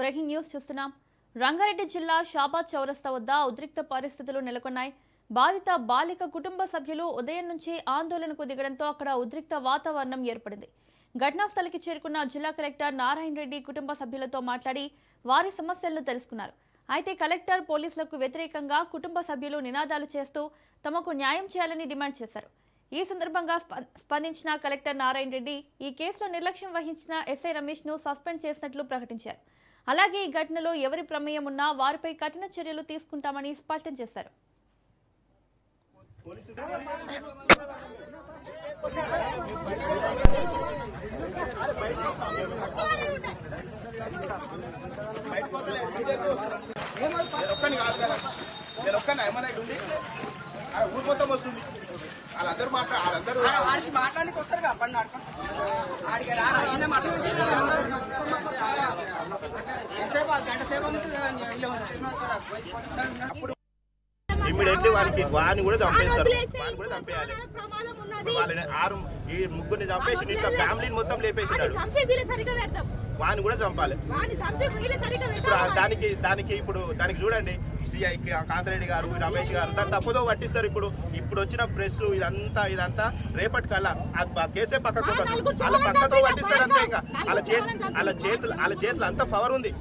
Breaking news చూస్తున్నాం. రంగారెడ్డి జిల్లా షాబాద్ చౌరస్తా వద్ద ఉద్రిక్త పరిస్థితులు నెలకొన్నాయి. బాధిత బాలిక కుటుంబ సభ్యులు ఉదయం నుంచి ఆందోళనకు దిగడంతో అక్కడ ఉద్రిక్త వాతావరణం ఏర్పడింది. ఘటనా స్థలికి చేరుకున్న జిల్లా కలెక్టర్ నారాయణ రెడ్డి కుటుంబ సభ్యులతో మాట్లాడి వారి సమస్యలను తెలుసుకున్నారు. అయితే కలెక్టర్ పోలీసులకు వ్యతిరేకంగా కుటుంబ సభ్యులు నినాదాలు చేస్తూ తమకు న్యాయం చేయాలని డిమాండ్ చేశారు. ఈ సందర్భంగా స్పందించిన కలెక్టర్ నారాయణ రెడ్డి ఈ కేసులో నిర్లక్ష్యం వహించిన ఎస్ఐ రమేష్ ను సస్పెండ్ చేసినట్లు ప్రకటించారు. అలాగే ఈ ఘటనలో ఎవరి ప్రమేయం ఉన్నా వారిపై కఠిన చర్యలు తీసుకుంటామని స్పష్టం చేశారు. ఊరు మొత్తం వస్తుంది. వాళ్ళందరూ మాట్లాడానికి వస్తారు కదా పండు ఆడికి గంట సేపు ఇమ్మీడియట్లీ వాడిని కూడా చంపేస్తారు. వాడిని కూడా చంపేయాలి. వాళ్ళని ఈ ముగ్గురిని చంపేసి ఇంట్లో ఫ్యామిలీని మొత్తం లేపేసినాడు. వాడిని కూడా చంపాలి. ఇప్పుడు దానికి చూడండి, సిఐ కాంతిరెడ్డి గారు, రమేష్ గారు దాన్ని తప్పుదో పట్టిస్తారు. ఇప్పుడు వచ్చిన ప్రెస్ ఇదంతా రేపటి కల్లా కేసే పక్కకు వాళ్ళ పక్కతో పట్టిస్తారు. అంతే. ఇంకా వాళ్ళ చేతులు అంత పవర్ ఉంది.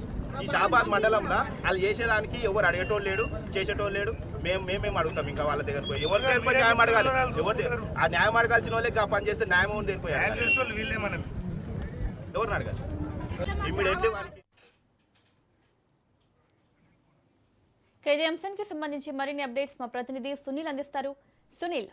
ఈ షాబాద్ మండలంలో వాళ్ళు చేసేదానికి ఎవరు అడిగేటోళ్ళు లేడు, చేసేటోళ్ళు లేడు. మేమేం అడుగుతాం ఇంకా వాళ్ళ దగ్గర పోయి? ఎవరి దగ్గర పోయి న్యాయం అడగాలి? ఆ న్యాయం అడగాల్సిన వాళ్ళే పని చేస్తే న్యాయం ఉంది వెళ్ళిపోయారు. ఎవరిని అడగాలి? ఇమ్మీడియట్లీ వారికి. ఇదే అంశానికి సంబంధించి మరిన్ని అప్డేట్స్ మా ప్రతినిధి సునీల్ అందిస్తారు. సునీల్,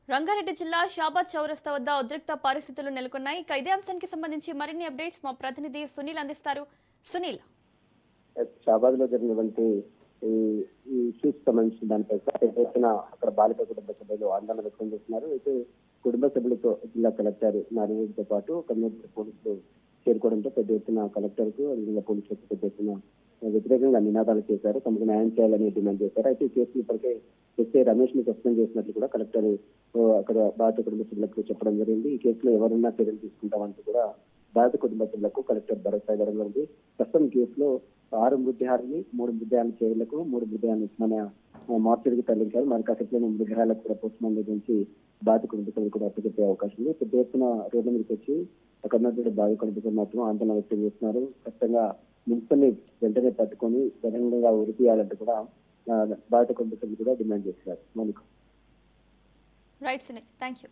రంగారెడ్డి జిల్లా షాబాద్ చౌరస్తా వద్ద ఉద్రిక్త పరిస్థితులు నెలకొన్నాయి. ఇదే అంశానికి సంబంధించి మరిన్ని అప్డేట్స్ మా ప్రతినిధి సునీల్ అందిస్తారు. సునీల్, షాబాద్ లో జరిగినటువంటి ఈ ఇష్యూస్ సంబంధించిన దానిపై అక్కడ బాలిక కుటుంబ సభ్యులు ఆందోళన వ్యక్తం చేస్తున్నారు. అయితే కుటుంబ సభ్యులతో జిల్లా కలెక్టర్ నారాయణతో పాటు కమ్యూనిటీ పోలీసులు చేరుకోవడంతో పెద్ద ఎత్తున కలెక్టర్ కు జిల్లా పోలీసులకు పెద్ద ఎత్తున వ్యతిరేకంగా నినాదాలు చేశారు. తమకు న్యాయం చేయాలని డిమాండ్ చేశారు. అయితే ఈ కేసులు ఇప్పటికే ఎస్ఐ రమేష్ ని సస్పెండ్ చేసినట్లు కూడా కలెక్టర్ అక్కడ బాధిత కుటుంబ సభ్యులకు చెప్పడం జరిగింది. ఈ కేసులో ఎవరున్నా చర్యలు తీసుకుంటామంటూ కూడా బాధిత కుటుంబ సభ్యులకు కలెక్టర్ భరోసా ఇవ్వడం జరిగింది. ప్రస్తుతం కేసులో 6 మృతదేహాలని 3 మృతదేహాల చేరులకు 3 మృతదేహాన్ని మన మార్చిడికి తరలించారు. మరి కాసేపులో మృతదేహాలకు కూడా పోస్ట్ మార్టం గురించి బాధిత కుటుంబ సభ్యులు కూడా అప్పచెప్పే అవకాశం ఉంది. పెద్ద ఎత్తున రోడ్ల మీదకి వచ్చి అక్కడ ఉన్నటువంటి బాధిత కుటుంబ సభ్యులు మాత్రం ఆందోళన వ్యక్తం చేస్తున్నారు. ఖచ్చితంగా మున్సిపల్ని వెంటనే పట్టుకొని బహిరంగంగా ఉరిపియాలంటూ కూడా బాధిత కుటుంబ సభ్యులు కూడా డిమాండ్ చేస్తున్నారు. Right Sunil, thank you.